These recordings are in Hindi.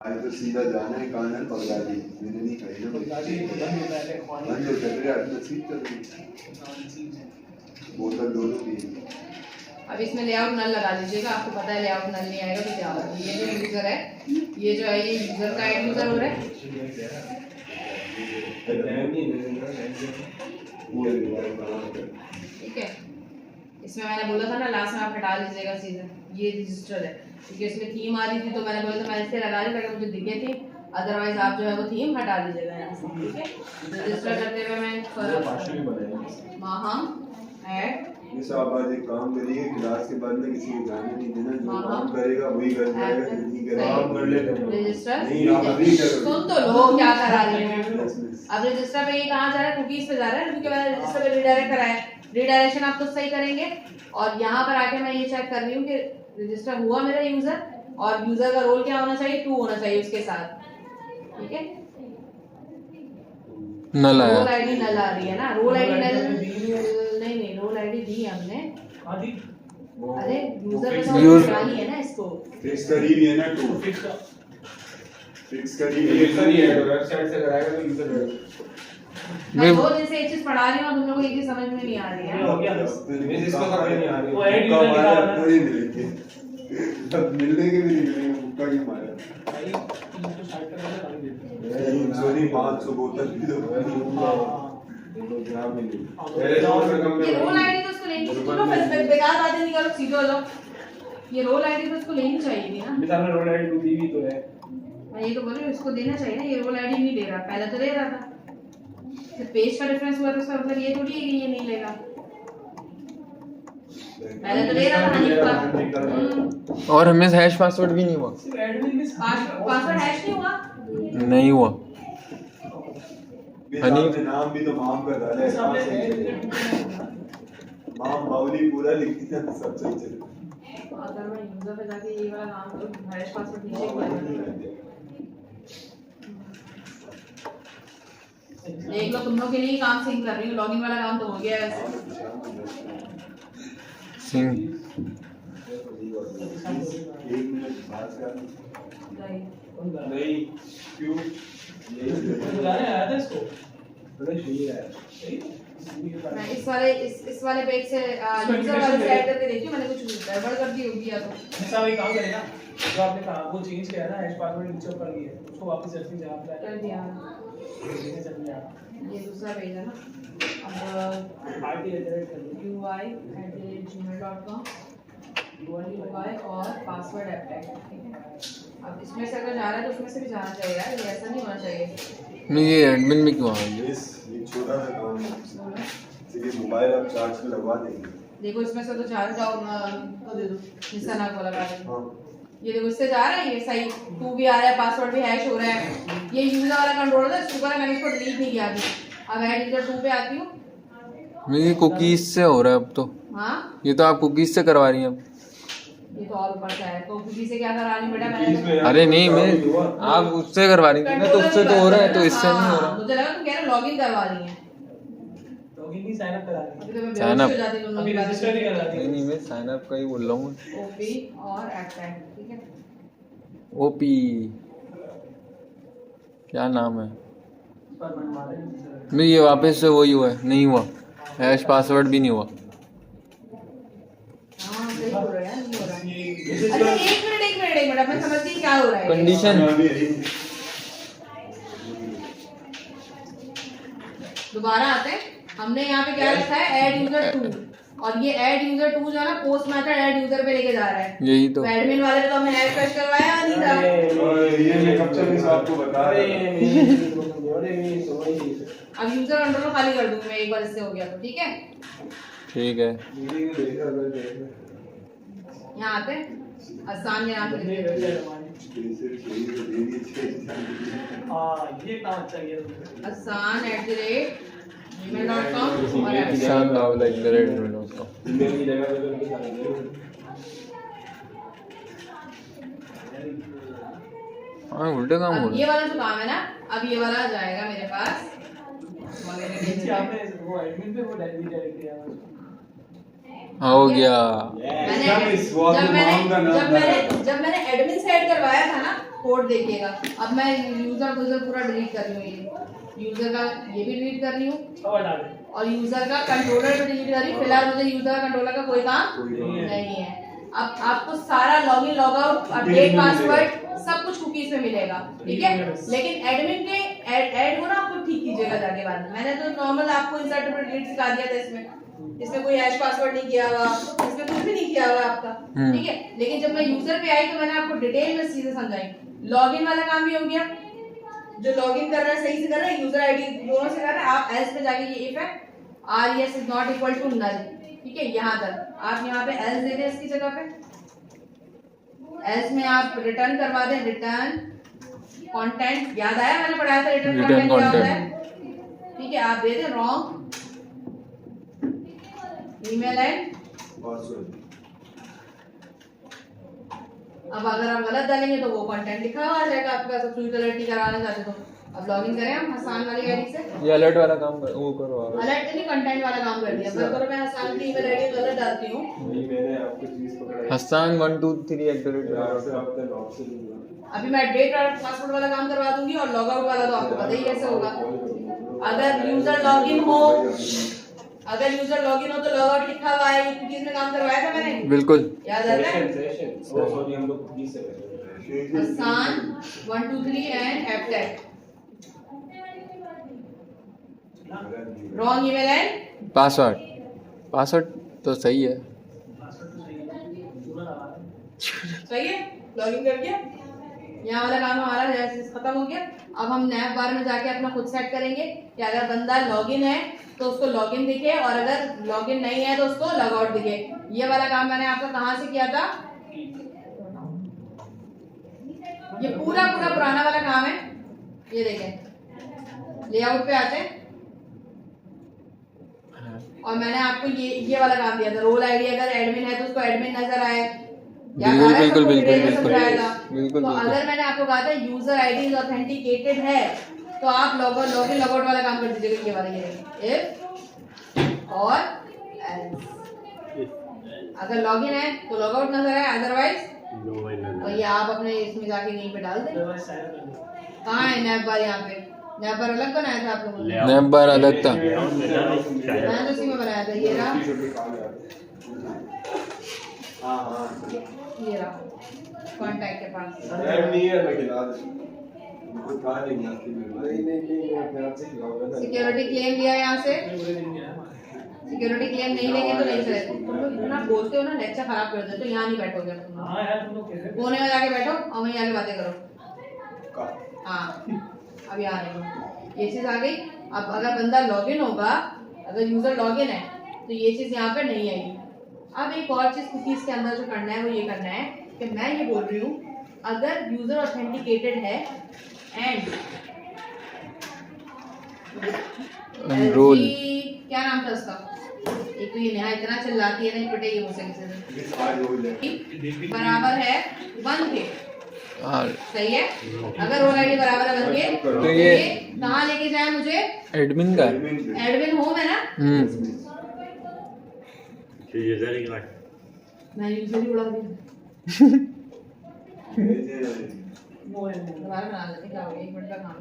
आज तो सीधा जाना है कानन पकड़ा दी मैंने नहीं कही ना बंद होता है आज तो सीट कर दी बोतल दोनों की। अब इसमें लेआउट नल लगा लीजिएगा। आपको पता है लेआउट नल नहीं आएगा तो क्या होगा। ये जो यूजर है ये जो है ये यूजर का एड यूजर हो रहा है, ठीक है। इसमें मैंने बोला था ना लास्ट में आप हटा लीजिएगा सीधे, ये रजिस्टर है क्योंकि इसमें थीम आ रही थी तो मैंने बोला था मैं इसे लगा ली ताकि मुझे दिखे थी, अदरवाइज आप जो है वो थीम हटा दीजिएगा यहाँ से, ठीक है। रजिस्टर करते हुए मैं माहम ऐड ये आप आज एक काम करिए क्लास के बाद में किसी को जाने नहीं देना, जो काम करेगा वही कर जाएगा, जो नहीं करेगा आप कर लेते हैं रजिस्टर। नहीं आप अभी क्या करोगे? सुन तो लो क्या करा रही है। अब रजिस्टर पे ये कहाँ जा रहा है, कुकीज पे जा रहा है क्योंकि मैंने रजिस्टर पे रिडायरेक्ट कराया है। रिडायरेक्शन आप तो सही करेंगे और यहाँ पर आके मैं ये चेक कर रही हूँ कि रजिस्टर हुआ मेरा यूजर और यूजर का रोल क्या होना चाहिए, 2 होना चाहिए उसके साथ, ठीक है। नल आया, रोल आईडी नल आ रही है ना, रोल आईडी नल नहीं रोल आईडी दी हमने। अरे यूजर पे तो डाली है ना, इसको फिक्स करी भी है ना, टू फिक्स करी है वेबसाइट से कराएगा तो यूजर मैं 2 दिन से एक चीज पढ़ा रही हूँ, तुम लोगों को एक चीज समझ में नहीं आ रही है। हो गया इसको समझ नहीं आ रही वो ऐड यूजर थोड़ी मिलेगी तब मिलने के लिए मिलेंगे मुक्का की मारा सॉरी 500 बोतल भी दो मेरे नाम में कम ये रोल आईडी तो उसको लेनी चाहिए। तुम लोग बेकार बातें नहीं करो, सीधे हो जाओ। ये रोल आईडी तो उसको लेनी चाहिए थी ना। मिसाल में रोल आईडी दी भी तो है, मैं ये तो बोल रही हूँ इसको देना चाहिए ना। ये रोल आईडी नहीं दे रहा, पहले तो दे रहा था। फिर पेज का डिफरेंस हुआ तो उसका मतलब ये थोड़ी है कि ये नहीं लेगा, पहले तो दे रहा था हनीफ का। और हमें हैश पासवर्ड भी नहीं हुआ, पासवर्ड हैश नहीं हुआ, नहीं हुआ। हनीफ नाम भी तो माम का डाला है, माम बावली पूरा लिख दिया सब सही चले। अगर मैं यूजर पे जाके ये वाला नाम तो हैश पासवर्ड नीचे कर देख लो, तुम लोग के लिए ही काम सिंक कर रही हूँ। लॉगिन वाला काम तो हो गया है सिंह। 1 मिनट बात कर नहीं क्यों बुलाने आया था इसको, बड़ा सही है। मैं इस वाले पेज से यूजर वाले से ऐड करके देखी, मैंने कुछ गड़बड़ कर दी होगी या तो ऐसा वही काम करेगा जो आपने कहा, वो चेंज किया ना हैश पासवर्ड नीचे ऊपर किया, उसको वापस सेटिंग जगह पे कर दिया। चल गया। ये दूसरा पेज है ना। अब ui@gmail.com UI और पासवर्ड एप्टेक, ठीक है। अब इसमें से अगर जा रहा है तो उसमें से भी जाना चाहिए यार, ये ऐसा नहीं होना चाहिए। नहीं ये एडमिन में क्यों आ गया? ये छोटा सा काम है, इसलिए मोबाइल आप चार्ज पे लगवा देंगे। देखो इसमें से तो चार्ज जाओ तो दे दो, निशाना को लगा दो। हां ये देखो इससे जा रहा है, ये सही 2 भी आ रहा है, पासवर्ड भी हैश हो रहा है। ये यूजर वाला कंट्रोल है, शुक्र है मैंने इसको डिलीट नहीं किया अभी। अब ऐड यूजर 2 पे आती हूँ। मेरी कुकीज से हो रहा है अब तो। हाँ ये तो आप कुकीज से करवा रही हैं अब। ये तो और ऊपर का है, तो किसी से क्या करा रही बेटा मैंने तो अरे नहीं मैं आप उससे करवा रही थी ना, तो उससे तो हो रहा है, तो इससे नहीं हो रहा। मुझे लगा तुम कह रहे लॉगिन करवा रही है। लॉगिन नहीं साइन अप करा रही अभी तो मैं Sign up। बेहोश हो जाती तुम लोग अभी की बात रजिस्टर नहीं करा सुन के। रही। नहीं मैं साइन अप का ही बोल रहा हूँ। ओपी और एप्टेक, ठीक है। ओपी क्या नाम है? पर मन मारे नहीं ये वापस से वही हुआ है, नहीं हुआ। हैश पासवर्ड भी नहीं हुआ। हाँ सही बोल रहे हैं, नहीं हो रहा है। अच्छा एक मिनट मैं समझती हूँ क्या हो रहा है। कंडीशन दोबारा आते हैं। हमने यहाँ पे क्या रखा है, ऐड यूजर 2, और ये ऐड यूजर 2 जो है ना पोस्ट मेथड ऐड यूजर पे लेके जा रहा है। यही तो एडमिन वाले ने तो हमने ऐड फ्रेश करवाया नहीं था। ये मैं कब से आपको बता रहा अब यूजर कंट्रोल खाली कर दूंगी मैं एक बार, इससे हो गया तो ठीक है। ठीक है। यहाँ आते हैं, आसान यहाँ पे लिख देते हैं। हां ये काम अच्छा किया आसान @gmail.com और किसान नाव लाइक द रेड का। ईमेल की जगह पे तो सारे हाँ उल्टे काम हो अब रहा ये वाला जो काम है ना, अब ये वाला आ जाएगा मेरे पास। नीचे आपने वो एडमिन पे वो डायरेक्ट किया है। हाँ हो गया। जब मैंने एडमिन से ऐड करवाया था ना, कोड देखिएगा। अब मैं यूजर पूरा डिलीट कर रही हूँ, ये यूजर का ये भी डिलीट कर रही हूँ और यूजर का कंट्रोलर भी डिलीट कर रही हूँ। फिलहाल मुझे यूजर कंट्रोलर का कोई काम नहीं है। अब आपको सारा लॉगिन लॉगआउट अपडेट पासवर्ड सब कुछ कुकीज में मिलेगा, ठीक है। लेकिन एडमिन के ऐड को ना आपको ठीक कीजिएगा जाके बाद में। मैंने तो नॉर्मल आपको इंसर्ट डिलीट सिखा दिया था, इसमें कोई हैश पासवर्ड नहीं किया हुआ, इसमें कुछ भी नहीं किया हुआ आपका, ठीक है। लेकिन जब मैं यूजर पे आई तो मैंने आपको डिटेल में चीजें समझाई। लॉगिन वाला काम भी हो गया, जो लॉगिन कर रहा है सही से कर रहा है, यूजर आईडी दोनों से कर रहा है। आप एल्स पे जाके ये इफ है res is not equal to null, ठीक है। यहाँ तक आप यहाँ पे एल्स दे दें, इसकी जगह पे एल्स में आप रिटर्न करवा दें, रिटर्न कंटेंट। याद आया मैंने पढ़ाया था रिटर्न कंटेंट क्या होता है, ठीक है। आप दे दें रॉन्ग ईमेल एंड पासवर्ड। अब अगर आप गलत डालेंगे तो वो कंटेंट लिखा हुआ आ जाएगा आपके पास। फ्यूज अलर्ट नहीं कराना चाहते तो अब लॉगिन करें हम हसान वाली आईडी से। ये अलर्ट वाला काम वो करो आप। अलर्ट नहीं, कंटेंट वाला काम कर दिया। पर करो मैं हसान की ईमेल आईडी गलत डालती हूँ। नहीं, मैंने आपको चीज पकड़ा। हसन 123 अभी मैं अपडेट और पासवर्ड वाला काम करवा दूंगी और लॉग आउट वाला तो आपको पता ही कैसे होगा। अगर यूजर लॉगिन हो तो लॉग आउट लिखा हुआ है, कुकीज में काम करवाया था मैंने, बिल्कुल याद आता है। सॉरी हम लोग कुकीज से कर Hasan 123 and hashtag wrong email and password तो सही है। सही है, लॉगिन कर दिया। यहाँ वाला काम हमारा खत्म हो गया। अब हम नैप बार में जाके अपना खुद सेट करेंगे कि अगर बंदा लॉगिन है तो उसको लॉगिन दिखे और अगर लॉगिन नहीं है तो उसको लॉग आउट दिखे। ये वाला काम मैंने आपका कहाँ से किया था, ये पूरा पुराना वाला काम है। ये देखें, लेआउट पे आते हैं और मैंने आपको ये वाला काम दिया था। रोल आईडी अगर एडमिन है तो उसको एडमिन नजर आए, बिल्कुल। तो अगर मैंने आपको कहा था यूजर आईडी ऑथेंटिकेटेड है तो आप लॉगिन लॉगआउट वाला काम कर दीजिएगा। ये वाला ये इफ और एल्स, अगर लॉगिन है तो लॉगआउट नजर आए, अदरवाइज तो ये आप अपने इसमें जाके यहीं पे डाल दें। कहाँ है नैप बार? यहाँ पे नैप बार अलग बनाया था आप लोगों ने। नैप बार अलग था, मैंने तो इसी में बनाया था। ये रहा, ये रहा कॉन्टैक्ट के पास। नहीं है लेकिन आज कोई कहा नहीं आती। नहीं मैं अपने आप से खिलाऊंगा। सिक्योरिटी क्लेम लिया यहाँ से, सिक्योरिटी क्लेम नहीं लेंगे तो नहीं चलेगा। तुम लोग इतना बोलते हो ना, लेक्चर खराब कर देते हो। यहाँ नहीं बैठोगे तुम लोग। हां यार तुम लोग कैसे कोने में जाके बैठो और वहीं जाके बातें करो। हाँ अब यहाँ देखो ये चीज आ गई। अब अगर बंदा लॉगिन होगा, अगर यूजर लॉगिन है तो ये चीज यहाँ पे नहीं आएगी। अब एक और चीज कुकीज के अंदर जो करना है वो ये करना है कि मैं ये बोल रही हूँ अगर यूजर ऑथेंटिकेटेड है एंड रोल क्या नाम था उसका, एक तो ये नेहा इतना चिल्लाती है नहीं पिटेगी मुझसे किसी से, बराबर है 1 के। सही है, अगर रोल आईडी बराबर है 1 के तो ये कहाँ लेके जाए मुझे? एडमिन का एडमिन होम है ना। मैं यूजर ही उड़ा दिया। दोबारा बना लेते, क्या हो गया, 1 मिनट का काम।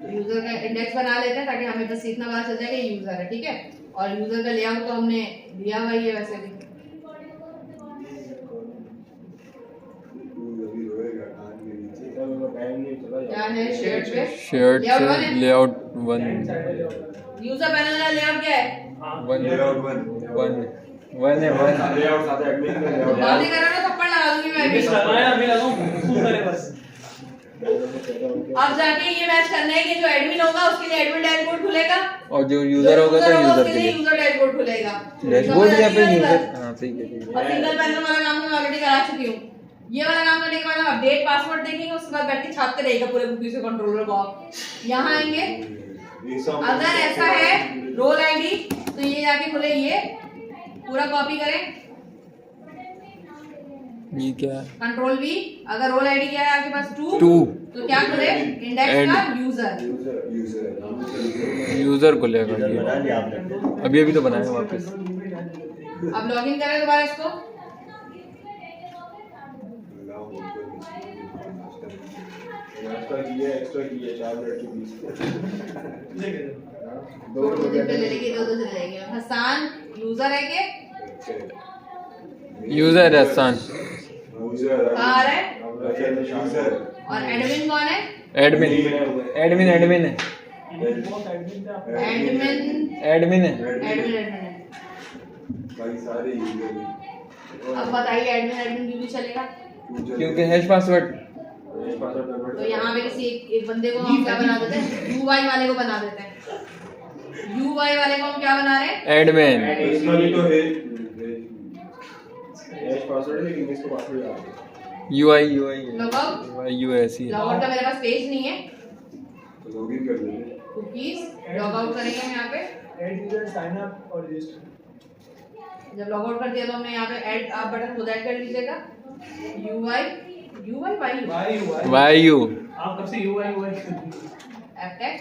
यूजर का इंडेक्स बना लेते हैं ताकि हमें बस इतना पता चल जाए कि यूजर है, ठीक है। और यूजर का लेआउट तो हमने दिया हुआ ही है वैसे भी। क्या है शेयर्ड पे? शेयर्ड से लेआउट 1 यूजर पैनल का लेआउट क्या है? 1 है 1 लेआउट साथ एडमिन का लेआउट। बातें कर रहा ना, थप्पड़ लगा दूंगी मैं भी। अभी लगाऊं तू करे बस। अब जाके ये मैच करना है कि जो एडमिन होगा उसके लिए एडमिन डैशबोर्ड खुलेगा और जो यूजर होगा तो यूजर के लिए यूजर डैशबोर्ड खुलेगा। डैशबोर्ड या फिर यूजर। हां ठीक है। और सिंगल पैनल वाला काम मैं ऑलरेडी करा चुकी हूं। ये वाला काम करने के बाद हम अपडेट पासवर्ड देखेंगे, उसके बाद बैठ के छापते रहेगा पूरे कुकी से कंट्रोलर को। यहां आएंगे, अगर ऐसा है रोल आईडी तो ये जाके खुले, ये पूरा कॉपी करें, ये क्या है? कंट्रोल V, अगर रोल आईडी क्या है आपके पास 2 2 तो क्या खुले इंडेक्स का यूजर। यूजर को लेगा ये। अभी अभी तो बनाया वापस। अब लॉगिन करें दोबारा इसको। एक्स्ट्रा किया 4 मिनट के बीच दो दिन पे ले लेके दो चले जाएंगे। हसन यूजर है के यूजर है हसन। कहाँ आ रहा है? और एडमिन कौन है? एडमिन एडमिन एडमिन है। एडमिन एडमिन है। एडमिन है। भाई सारे यूजर अब बताइए एडमिन एडमिन क्यों नहीं चलेगा? क्योंकि हैश पासवर्ड। तो यहाँ पे किसी एक बंदे को हम क्या बना देते हैं? UI वाले को बना देते हैं। UI वाले को हम क्या बना रहे हैं? एडमिन। इसका भी तो है हैश पासवर्ड है लेकिन इसको पासवर्ड याद है। UI लॉगआउट UI ऐसी है। लॉगआउट का मेरे पास पेज नहीं है। तो लॉगिन कर लेंगे। कुकीज लॉगआउट करेंगे हम यहाँ पे। ऐड यूजर साइन अप और रजिस्टर। जब लॉगआउट कर दिया तो हमने यहाँ पे ऐड आप बटन खुद ऐड कर लीजिएगा। UI वायु आप कब से UI एपटेक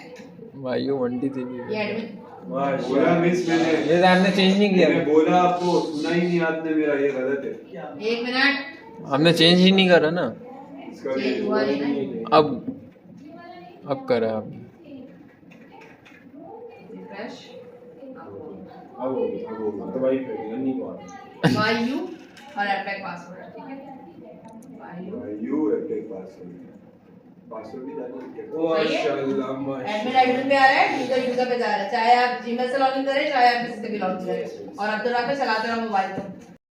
वायु 23 ये एडमिन। बोला मिस मैंने ये आपने चेंज नहीं किया। मैंने बोला आपको सुना ही नहीं आपने मेरा ये गलत है। क्या? एक मिनट हमने चेंज ही नहीं करा ना। इसका चेंज हुआ नहीं ना। अब करा आपने। रिफ्रेश अब होगा तो भाई फिर नहीं बात YU और एपटेक पासवर्ड ठीक है। YU यू एपटेक पासवर्ड भी डालना माशाल्लाह एडमिन पे आ रहा है, यूजर पे जा रहा है। चाहे आप जीमेल से लॉगिन करें चाहे आप किसी से भी लॉगिन करें और अब तो आप चलाते रहो मोबाइल को।